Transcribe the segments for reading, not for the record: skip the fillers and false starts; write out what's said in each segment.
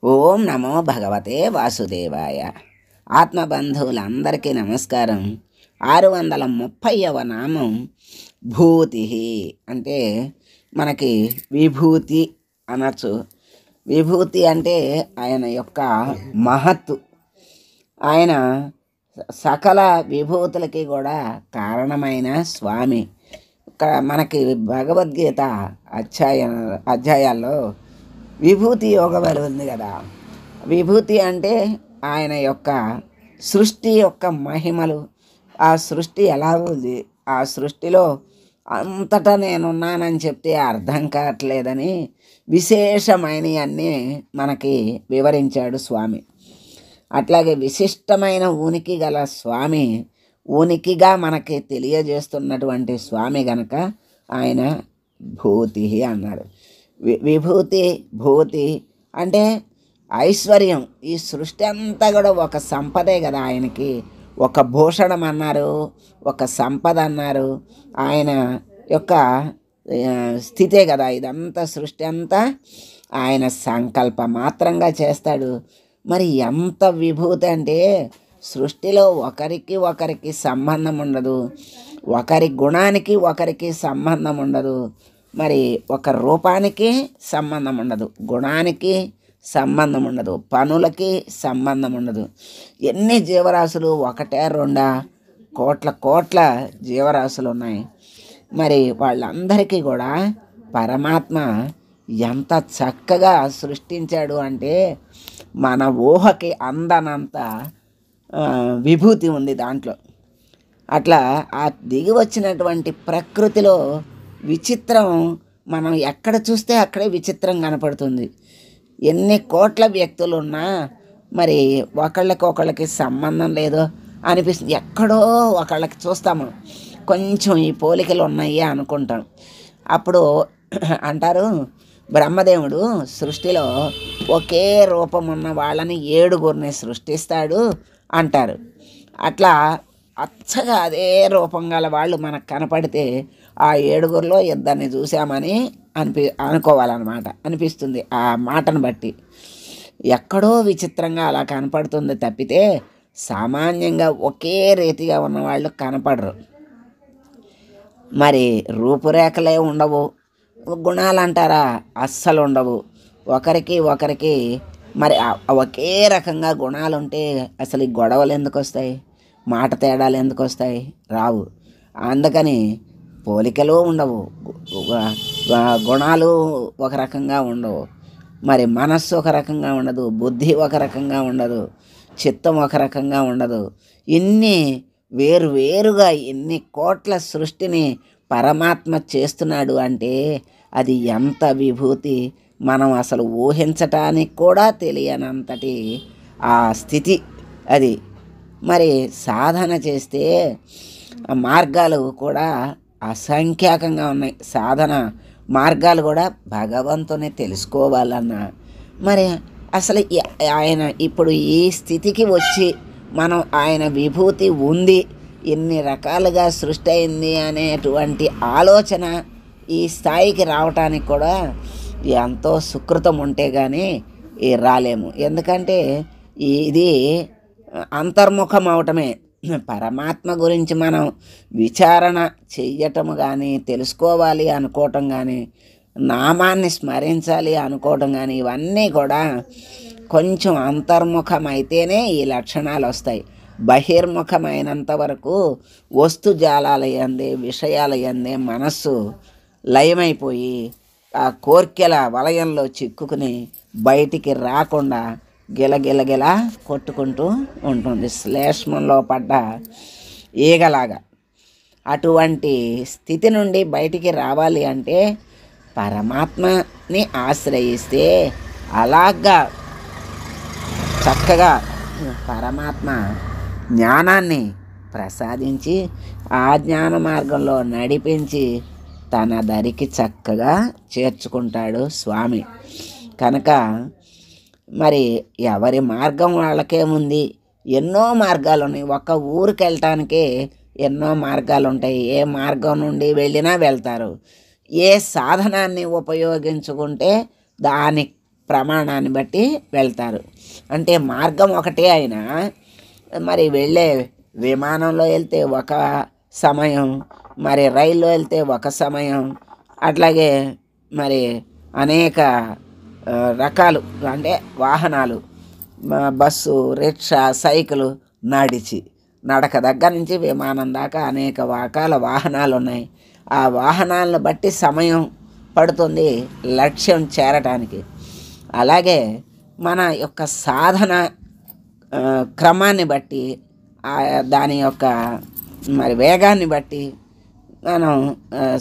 ఓం నమో భగవతే వాసుదేవాయ. ఆత్మబంధువులందరికీ నమస్కారం. 630వ నామం భూతి. అంటే మనకి విభూతి అనొచ్చు. విభూతి అంటే ఆయన యొక్క మహత్తు. ఆయన సకల విభూతులకి కూడా కారణమైన స్వామి. ఇక్కడ మనకి భగవద్గీత అధ్యాయాల్లో విభూతి యోగం అని ఉంది కదా. విభూతి అంటే ఆయన యొక్క సృష్టి యొక్క మహిమలు. ఆ సృష్టి ఎలా ఉంది, ఆ సృష్టిలో అంతటా నేనున్నానని చెప్తే అర్థం కావట్లేదని విశేషమైనవన్నీ మనకి వివరించాడు స్వామి. అట్లాగే విశిష్టమైన ఉనికి గల స్వామి, ఉనికిగా మనకి తెలియజేస్తున్నటువంటి స్వామి గనక ఆయన భూతి అన్నాడు. విభూతి భూతి అంటే ఐశ్వర్యం. ఈ సృష్టి అంతా కూడా ఒక సంపదే కదా ఆయనకి. ఒక భూషణం అన్నారు, ఒక సంపద అన్నారు. ఆయన యొక్క స్థితే కదా ఇదంతా. సృష్టి అంతా ఆయన సంకల్ప మాత్రంగా చేస్తాడు. మరి ఎంత విభూతి అంటే సృష్టిలో ఒకరికి సంబంధం ఉండదు, ఒకరి గుణానికి ఒకరికి సంబంధం ఉండదు, మరి ఒక రూపానికి సంబంధం ఉండదు, గుణానికి సంబంధం ఉండదు, పనులకి సంబంధం ఉండదు. ఎన్ని జీవరాశులు, ఒకటే రెండా, కోట్ల జీవరాశులు ఉన్నాయి. మరి వాళ్ళందరికీ కూడా పరమాత్మ ఎంత చక్కగా సృష్టించాడు అంటే మన ఊహకి అందనంత విభూతి ఉంది దాంట్లో. అట్లా ఆ దిగి వచ్చినటువంటి ప్రకృతిలో విచిత్రం మనం ఎక్కడ చూస్తే అక్కడే విచిత్రం కనపడుతుంది. ఎన్ని కోట్ల వ్యక్తులు ఉన్నా మరి ఒకళ్ళకి సంబంధం లేదో అనిపిస్తుంది. ఎక్కడో ఒకళ్ళకి చూస్తాము, కొంచెం ఈ పోలికలు ఉన్నాయి అనుకుంటాం. అప్పుడు అంటారు బ్రహ్మదేవుడు సృష్టిలో ఒకే రూపం ఉన్న వాళ్ళని 7గురిని సృష్టిస్తాడు అంటారు. అట్లా అచ్చగా అదే రూపం గల వాళ్ళు మనకు కనపడితే ఆ 7గురిలో 2 చూసామని అనుకోవాలన్నమాట. అనిపిస్తుంది ఆ మాటను బట్టి. ఎక్కడో విచిత్రంగా అలా కనపడుతుంది తప్పితే సామాన్యంగా ఒకే రీతిగా ఉన్నవాళ్ళు కనపడరు. మరి రూపురేఖలే ఉండవు, గుణాలు అంటారా అస్సలు ఉండవు. ఒకరికి మరి ఒకే రకంగా గుణాలు ఉంటే అసలు ఈ గొడవలు ఎందుకు వస్తాయి, మాట తేడాలు ఎందుకు వస్తాయి? రావు. అందుకని పోలికలు ఉండవు, గుణాలు ఒక రకంగా ఉండవు, మరి మనస్సు ఒక రకంగా ఉండదు, బుద్ధి ఒక రకంగా ఉండదు, చిత్తం ఒక రకంగా ఉండదు. ఇన్ని వేరుగా ఇన్ని కోట్ల సృష్టిని పరమాత్మ చేస్తున్నాడు అంటే అది ఎంత విభూతి, మనం అసలు ఊహించటానికి కూడా తెలియనంతటి ఆ స్థితి అది. మరి సాధన చేస్తే మార్గాలు కూడా అసంఖ్యాకంగా ఉన్నాయి. సాధన మార్గాలు కూడా భగవంతుని తెలుసుకోవాలన్నా మరి అసలు ఆయన ఇప్పుడు ఈ స్థితికి వచ్చి మనం ఆయన విభూతి ఉంది, ఇన్ని రకాలుగా సృష్టి అయింది అనేటువంటి ఆలోచన ఈ స్థాయికి రావటానికి కూడా ఎంతో సుకృతం ఉంటే కానీ రాలేము. ఎందుకంటే ఇది అంతర్ముఖం అవటమే. పరమాత్మ గురించి మనం విచారణ చెయ్యటము కానీ, తెలుసుకోవాలి అనుకోవటం కానీ, నామాన్ని స్మరించాలి అనుకోవటం కానీ, ఇవన్నీ కూడా కొంచెం అంతర్ముఖం అయితేనే ఈ లక్షణాలు వస్తాయి. బహిర్ముఖమైనంత వరకు వస్తుజాలాల యందే, విషయాల యందే మనస్సు లయమైపోయి ఆ కోర్కెల వలయంలో చిక్కుకుని బయటికి రాకుండా గిలగిలగిల కొట్టుకుంటూ ఉంటుంది, శ్లేష్మంలో పడ్డ ఈగలాగా. అటువంటి స్థితి నుండి బయటికి రావాలి అంటే పరమాత్మని ఆశ్రయిస్తే అలాగా చక్కగా పరమాత్మ జ్ఞానాన్ని ప్రసాదించి ఆ జ్ఞాన మార్గంలో నడిపించి తన దరికి చక్కగా చేర్చుకుంటాడు స్వామి. కనుక మరి ఎవరి మార్గం వాళ్ళకే ఉంది. ఎన్నో మార్గాలు ఉన్నాయి. ఒక ఊరికి వెళ్ళటానికే ఎన్నో మార్గాలు ఉంటాయి. ఏ మార్గం నుండి వెళ్ళినా వెళ్తారు. ఏ సాధనాన్ని ఉపయోగించుకుంటే దాని ప్రమాణాన్ని బట్టి వెళ్తారు. అంటే మార్గం ఒకటే అయినా మరి వెళ్ళే విమానంలో వెళ్తే ఒక సమయం, మరి రైల్లో వెళ్తే ఒక సమయం, అట్లాగే మరి అనేక రకాలు అంటే వాహనాలు, బస్సు, రిక్షా, సైకిలు, నడక దగ్గర నుంచి విమానం దాకా అనేక రకాల వాహనాలు ఉన్నాయి. ఆ వాహనాలను బట్టి సమయం పడుతుంది లక్ష్యం చేరటానికి. అలాగే మన యొక్క సాధన క్రమాన్ని బట్టి, దాని యొక్క మరి వేగాన్ని బట్టి మనం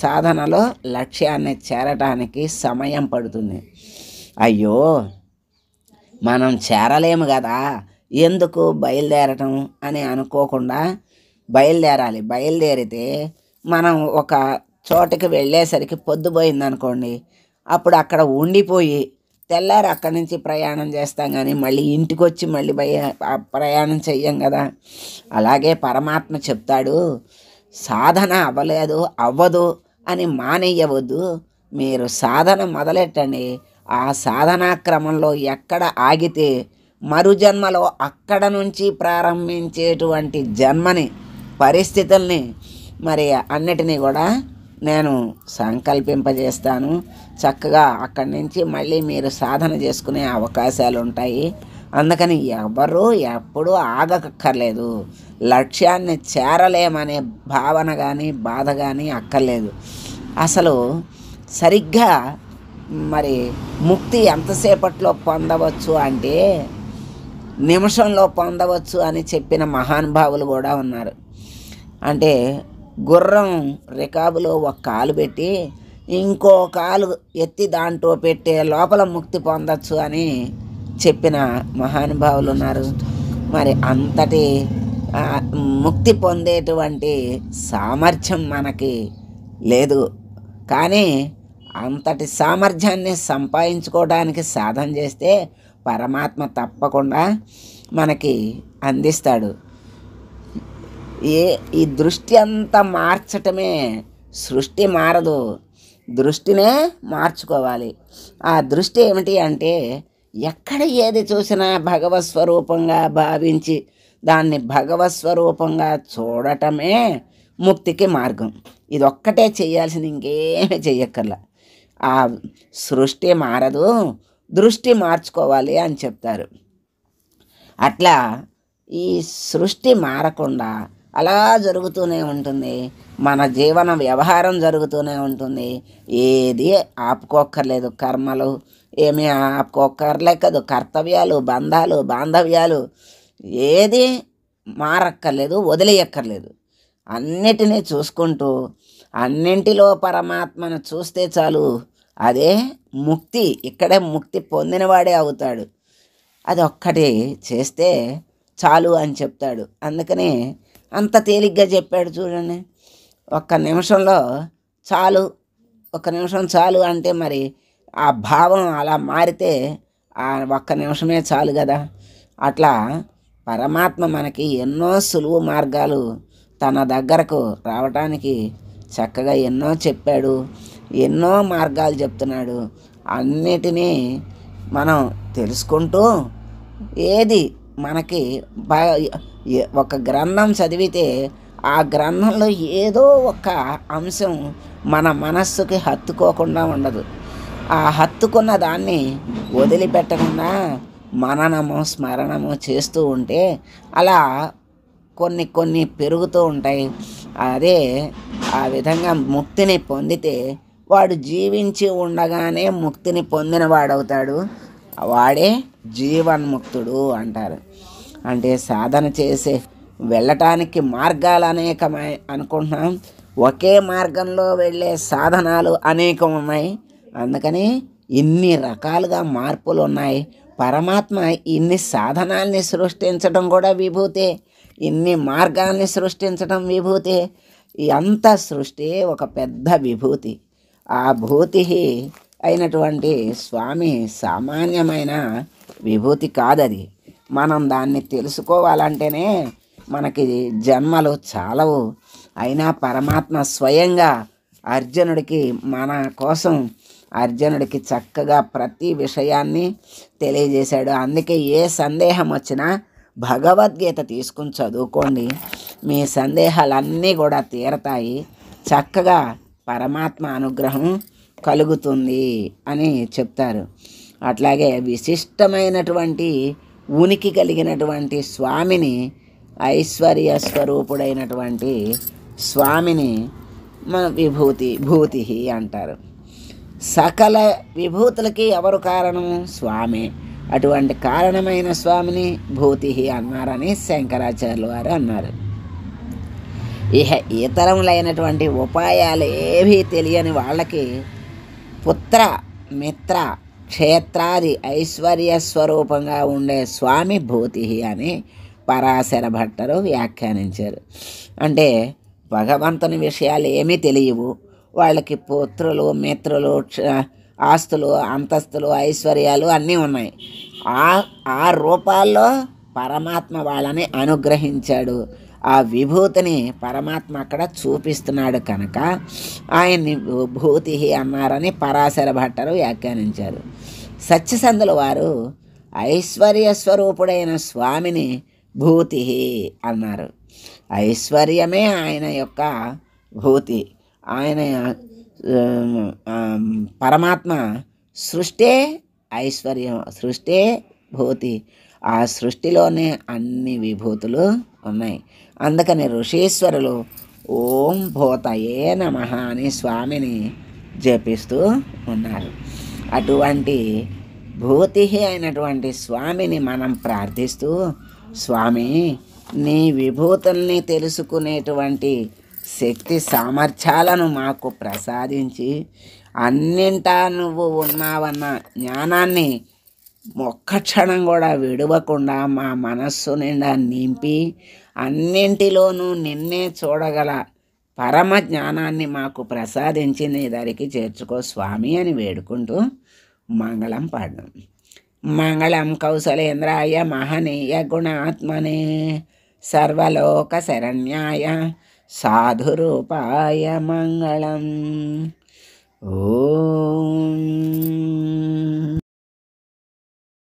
సాధనలో లక్ష్యాన్ని చేరటానికి సమయం పడుతుంది. అయ్యో మనం చేరలేము కదా, ఎందుకు బయలుదేరటం అని అనుకోకుండా బయలుదేరాలి. బయలుదేరితే మనం ఒక చోటకి వెళ్ళేసరికి పొద్దుపోయిందనుకోండి, అప్పుడు అక్కడ ఉండిపోయి తెల్లారి అక్కడి నుంచి ప్రయాణం చేస్తాం, కానీ మళ్ళీ ఇంటికి వచ్చి మళ్ళీ ప్రయాణం చెయ్యం కదా. అలాగే పరమాత్మ చెప్తాడు, సాధన అవ్వదు అని మానేయవద్దు. మీరు సాధన మొదలెట్టండి. ఆ సాధనా క్రమంలో ఎక్కడ ఆగితే మరుజన్మలో అక్కడ నుంచి ప్రారంభించేటువంటి పరిస్థితుల్ని మరి అన్నిటినీ కూడా నేను సంకల్పింపజేస్తాను. చక్కగా అక్కడి నుంచి మళ్ళీ మీరు సాధన చేసుకునే అవకాశాలు ఉంటాయి. అందుకని ఎవరు ఎప్పుడూ ఆగక్కర్లేదు. లక్ష్యాన్ని చేరలేమనే భావన కానీ బాధ కానీ అక్కర్లేదు. అసలు సరిగ్గా మరి ముక్తి ఎంతసేపట్లో పొందవచ్చు అంటే నిమిషంలో పొందవచ్చు అని చెప్పిన మహానుభావులు కూడా ఉన్నారు. అంటే గుర్రం రికాబులో ఒక కాలు పెట్టి ఇంకో కాలు ఎత్తి దాంట్లో పెట్టే లోపల ముక్తి పొందవచ్చు అని చెప్పిన మహానుభావులు ఉన్నారు. మరి అంతటి ముక్తి పొందేటువంటి సామర్థ్యం మనకి లేదు, కానీ అంతటి సామర్థ్యాన్ని సంపాదించుకోవడానికి సాధన చేస్తే పరమాత్మ తప్పకుండా మనకి అందిస్తాడు. ఈ దృష్టి అంతా మార్చటమే, సృష్టి మారదు, దృష్టినే మార్చుకోవాలి. ఆ దృష్టి ఏమిటి అంటే ఎక్కడ ఏది చూసినా భగవత్ స్వరూపంగా భావించి దాన్ని భగవత్ స్వరూపంగా చూడటమే ముక్తికి మార్గం. ఇది ఒక్కటే చేయాల్సింది, ఇంకేమీ చెయ్యక్కర్లా. ఆ సృష్టి మారదు, దృష్టి మార్చుకోవాలి అని చెప్తారు. అట్లా ఈ సృష్టి మారకుండా అలా జరుగుతూనే ఉంటుంది, మన జీవన వ్యవహారం జరుగుతూనే ఉంటుంది. ఏది ఆపుకోక్కర్లేదు, కర్మలు ఏమీ ఆపుకోక్కర్లేదు, కర్తవ్యాలు, బంధాలు, బాంధవ్యాలు ఏది మారక్కర్లేదు, వదిలేయక్కర్లేదు. అన్నిటినీ చూసుకుంటూ అన్నింటిలో పరమాత్మను చూస్తే చాలు, అదే ముక్తి. ఇక్కడే ముక్తి పొందినవాడే అవుతాడు. అది ఒక్కటి చేస్తే చాలు అని చెప్తాడు. అందుకని అంత తేలిగ్గా చెప్పాడు చూడండి. ఒక్క నిమిషంలో చాలు, ఒక్క నిమిషం చాలు అంటే మరి ఆ భావం అలా మారితే ఆ ఒక్క నిమిషమే చాలు కదా. అట్లా పరమాత్మ మనకి ఎన్నో సులువు మార్గాలు తన దగ్గరకు రావటానికి చక్కగా ఎన్నో చెప్పాడు, ఎన్నో మార్గాలు చెప్తున్నాడు. అన్నిటినీ మనం తెలుసుకుంటూ ఏది మనకి ఒక గ్రంథం చదివితే ఆ గ్రంథంలో ఏదో ఒక అంశం మన మనస్సుకి హత్తుకోకుండా ఉండదు. ఆ హత్తుకున్న దాన్ని వదిలిపెట్టకుండా మననము స్మరణము చేస్తూ ఉంటే అలా కొన్ని పెరుగుతూ ఉంటాయి. అదే ఆ విధంగా ముక్తిని పొందితే వాడు జీవించి ఉండగానే ముక్తిని పొందిన వాడవుతాడు. వాడే జీవన్ముక్తుడు అంటారు. అంటే సాధన చేసే వెళ్ళటానికి మార్గాలు అనేకమై అనుకుంటున్నాం, ఒకే మార్గంలో వెళ్ళే సాధనాలు అనేకం ఉన్నాయి. అందుకని ఇన్ని రకాలుగా మార్పులు ఉన్నాయి. పరమాత్మ ఇన్ని సాధనాల్ని సృష్టించడం కూడా విభూతే, ఇన్ని మార్గాల్ని సృష్టించడం విభూతే. ఈ అంత సృష్టి ఒక పెద్ద విభూతి. ఆ భూతి అయినటువంటి స్వామి సామాన్యమైన విభూతి కాదది. మనం దాన్ని తెలుసుకోవాలంటేనే మనకి జన్మలు చాలవు. అయినా పరమాత్మ స్వయంగా అర్జునుడికి మన కోసం అర్జునుడికి చక్కగా ప్రతి విషయాన్ని తెలియజేశాడు. అందుకే ఏ సందేహం వచ్చినా భగవద్గీత తీసుకుని చదువుకోండి, మీ సందేహాలన్నీ కూడా తీరతాయి, చక్కగా పరమాత్మ అనుగ్రహం కలుగుతుంది అని చెప్తారు. అట్లాగే విశిష్టమైనటువంటి ఉనికి కలిగినటువంటి స్వామిని, ఐశ్వర్య స్వరూపుడైనటువంటి స్వామిని మన భూతి అంటారు. సకల విభూతులకి ఎవరు కారణం? స్వామి. అటువంటి కారణమైన స్వామిని భూతి అన్నారని శంకరాచార్యుల వారు అన్నారు. ఇతరములైనటువంటి ఉపాయాలు ఏవీ తెలియని వాళ్ళకి పుత్ర మిత్ర క్షేత్రాది ఐశ్వర్య స్వరూపంగా ఉండే స్వామి భూతి అని పరాశర భట్టరు వ్యాఖ్యానించారు. అంటే భగవంతుని విషయాలు ఏమీ తెలియవు, వాళ్ళకి పుత్రులు మిత్రులు ఆస్తులు అంతస్తులు ఐశ్వర్యాలు అన్నీ ఉన్నాయి. ఆ రూపాల్లో పరమాత్మ వాళ్ళని అనుగ్రహించాడు. ఆ విభూతిని పరమాత్మ అక్కడ చూపిస్తున్నాడు కనుక ఆయన్ని భూతి అన్నారని పరాశర భట్టరు వ్యాఖ్యానించారు. సత్యసంధుల వారు ఐశ్వర్య స్వరూపుడైన స్వామిని భూతి అన్నారు. ఐశ్వర్యమే ఆయన యొక్క భూతి. ఆయన పరమాత్మ సృష్టే ఐశ్వర్యం, సృష్టే భూతి. ఆ సృష్టిలోనే అన్ని విభూతులు ఉన్నాయి. అందుకని ఋషీశ్వరులు ఓం భూతయే నమః అని స్వామిని జపిస్తూ ఉన్నారు. అటువంటి భూతి అయినటువంటి స్వామిని మనం ప్రార్థిస్తూ, స్వామి నీ విభూతుల్ని తెలుసుకునేటువంటి శక్తి సామర్థ్యాలను మాకు ప్రసాదించి అన్నింటా నువ్వు ఉన్నావన్న జ్ఞానాన్ని ఒక్క క్షణం కూడా విడవకుండా మా మనస్సు నిండా నింపి అన్నింటిలోనూ నిన్నే చూడగల పరమ జ్ఞానాన్ని మాకు ప్రసాదించి నీ దరికి చేర్చుకో స్వామి అని వేడుకుంటూ మంగళం పాడడం. మంగళం కౌసలేంద్రాయ మహనీయ గుణాత్మనే సర్వలోక శరణ్యాయ సాధురూపాయ మంగళం. ఓం